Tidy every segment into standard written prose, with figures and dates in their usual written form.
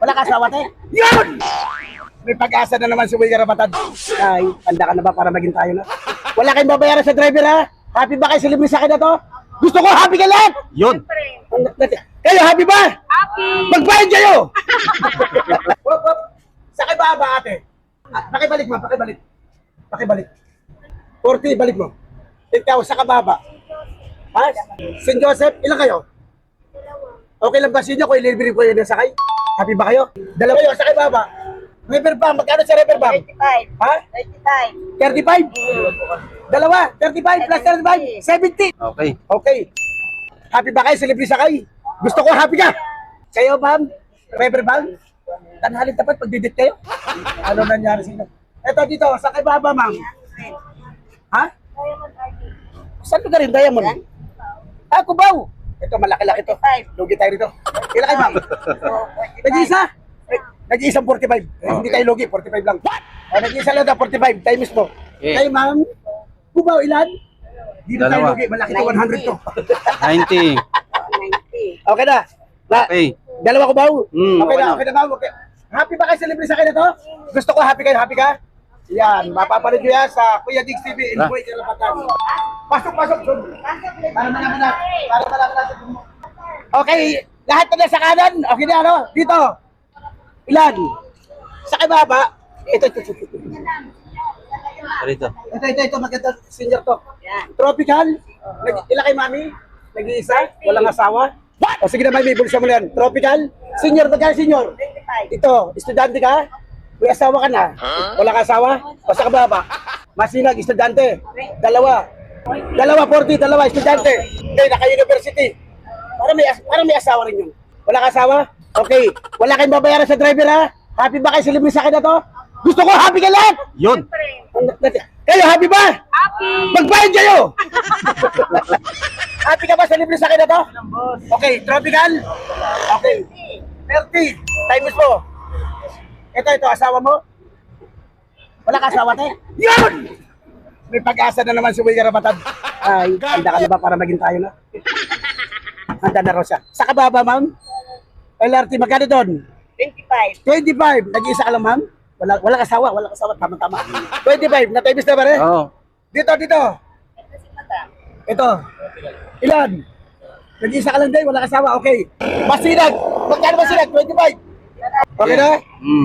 Wala ka asawa, te? Yun! May pag-asa na naman si Will Karapatan. Ay, handa ka na ba para maging tayo na? Wala kayong babayaran sa driver, ha? Happy ba kayo sa libre sa akin na to? Gusto ko happy ka lahat! Yun. Kayo, happy ba? Happy! Magbayad kayo! Wop, wop. Sakay ba ba, ate? Pakibalik, ma'am. Pakibalik. Pakibalik. 40, balik mo. Ikaw, sa kababa. Ha? St. Joseph, ilan kayo? Okay lang ba sa inyo kung ililibre ko yun yung sakay? Happy ba kayo? Dalawa kayo, sakay baba. River bank, magkano sa river bank? 35. Ha? 35. 35? Dalawa, 35 plus 35, 70. Okay. Okay. Happy ba kayo sa libre sakay? Gusto ko happy ka. Kayo, ma'am, river bank? Tanhalin tapat pag didit kayo? Ano nangyari sa inyo? Eto dito, sakay baba, ma'am. Ha? Saan lugar rin? Diamond? Ah, Cubao. Ito, malaki-laki to. Lugi tayo rito. Ilan kayo, ma'am? Nag-iisa? Nag-iisang 45. Hindi tayo lugi, 45 lang. O, nag-iisa lang na 45. Tayo mismo. Kayo, ma'am? Cubao, ilan? Dito tayo Dalawa. lugi. Malaki to, 100 to. 90. 90. Okay na. Okay. Dalawa Cubao? Mm, Okay na, okay na. okay na, ma'am. Okay. Happy ba kayo sa libre sa akin na to? Gusto ko happy kayo. Happy ka? Yan, mapapanood nyo yan sa Kuya Diggs TV in Boy Karapatan. Pasok, pasok. Para malaman na. Para malaman natin. Okay, lahat na sa kanan. Okay na, ano? Dito. Ilan? Sa baba. Ito. Rito. Ito. Maganda senior to. Tropical. Ilan kay mami? Nag-iisa? Walang asawa? O sige na, mami. Bulsa mo na yan. Tropical. Senior, magkano senior? 25. Ito, estudyante ka? May asawa ka na? Wala ka asawa? O sa kababa? Masinag, estudyante. Dalawa, 40, dalawa, estudyante. Okay, naka-university. Para may asawa rin yun. Wala ka asawa? Okay. Wala kayong babayaran sa driver, ha? Happy ba kayo sa libre sa akin na to? Gusto ko happy ka lahat! Yun. Kayo, happy ba? Happy! Magbayad kayo! Happy ka ba sa libre sa akin na to? Okay, tropical? Okay. 30. Times mo. Ito, asawa mo? Wala ka asawa, te? Yun! May pag-asa na naman si Will Karapatan. Ay, handa ka na ba para maging tayo na? Handa na raw siya. Sa kababa, ma'am? LRT, magkano doon? 25. 25. Nag-iisa ka lang, ma'am? Wala asawa, tama. 25, na-times na ba rin? Oo. Dito. Ito. Ilan? Nag-iisa ka lang din, wala asawa, okay. Masinag, magkano masinag? 25. Okay na?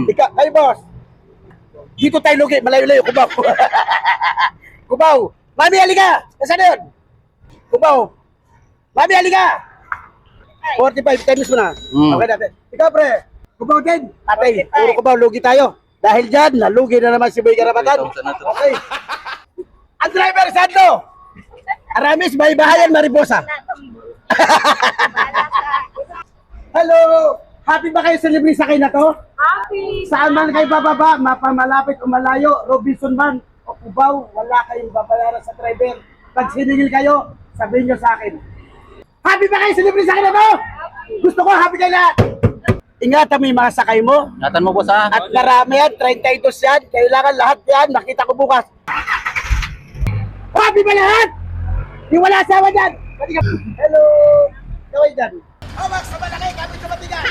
Ika, ay boss. Dito tayo lugi, malayo-layo, Cubao. Cubao. Mami, halika! Nasaan na yun? Cubao. Mami, halika! 45 times mo na. Okay natin. Ikaw, pre. Cubao din. Ate, puro Cubao, lugi tayo. Dahil dyan, nalugi na naman si Boy Karapatan. Okay. Ang driver, Sando! Aramis, may bahayan, Mariposa. Hello! Happy ba kayo sa libre sakay na to? Happy! Saan man kayo bababa, mapamalapit o malayo, Robinson man o Cubao, wala kayong babayaran sa driver. Pag siningil kayo, sabihin nyo sa akin. Happy ba kayo sa libre sakay na to? Gusto ko, happy kayo lahat! Ingatan mo yung mga sakay mo. Ingatan mo, boss, ha? At marami yan, 32 yan. Kailangan lahat yan, nakita ko bukas. Happy ba lahat? Yung wala asawa dyan. Hello! Kaway dyan. Max, sa malaki, kami sa matigas.